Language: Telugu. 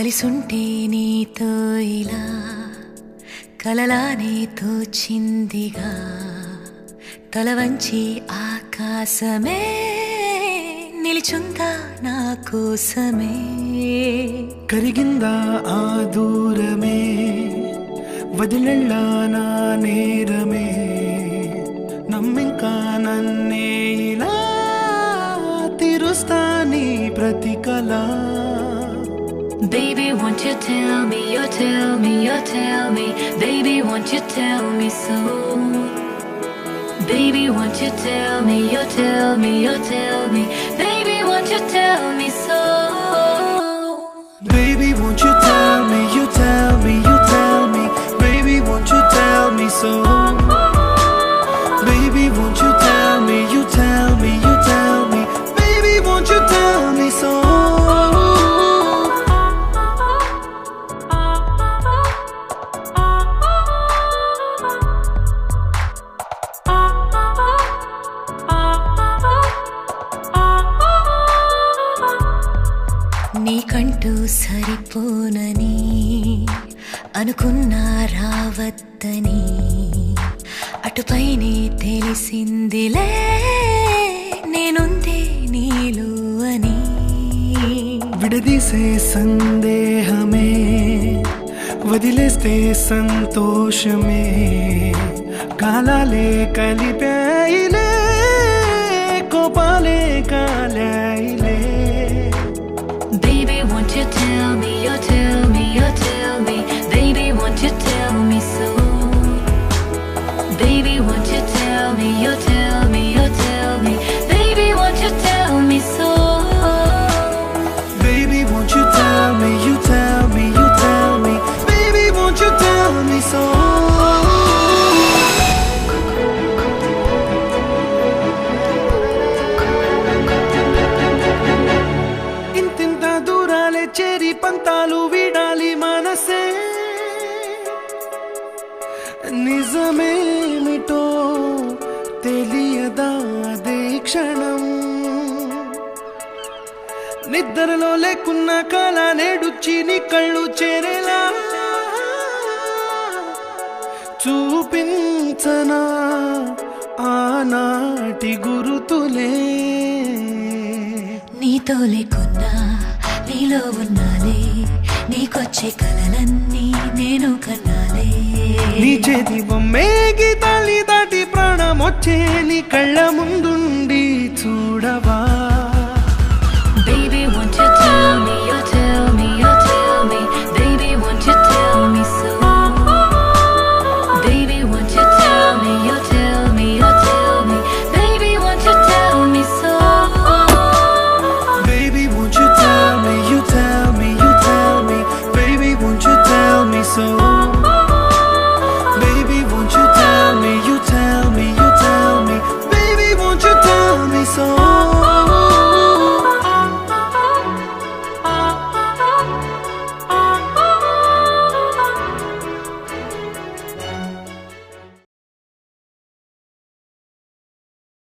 కలిసుంటే నీతో ఇలా కలలానే తోచిందిగా తల వంచి ఆకాశమే నిలిచుందా నా కోసమే కరిగిందా ఆ దూరమే వదిలెళ్ళా నా నేరమే నమ్మింకా నన్నే ఇలా తీరుస్తా నీ ప్రతి కళ Baby, won't you tell me, you tell me, you tell me Baby, won't you tell me so Baby, won't you tell me, you tell me, you tell me Baby, won't you tell me so Baby, won't you tell me, you tell me, you tell me Baby, won't you tell me so Baby, won't you tell me, you tell me, you tell me Baby, won't you tell me so నీకంటూ సరిపోనని అనుకున్నా రావద్దని అటుపైనే తెలిసిందిలే నేనుంది నీలో అని విడదీసే సందేహమే వదిలేస్తే సంతోషమే కాలాలే కలిపాయిలే కోపాలే కాలాయిలే Baby, won't you tell me, you tell me, you tell me Baby, won't you tell me so Baby, won't you tell me, you tell me, you tell me Baby, won't you tell me so Baby, won't you tell me, you tell me, you tell me Baby, won't you tell me so ఇంతింత దూరాలే చేరి పంతాలు వీడాలి మనసే నిజమేమిటో తెలియదా అదే క్షణం నిద్రలో లేకున్న కళ నేడుచ్చి నీ కళ్ళు చేరేలా చూపించనా ఆనాటి గురుతులే నీతో లేకున్నా నీలో ఉన్నాలే నీకొచ్చే కలలన్నీ నేను కన్నాలే నీ చేతి బొమ్మే గీతాలి దాటి ప్రాణం వచ్చే నీ కళ్ళ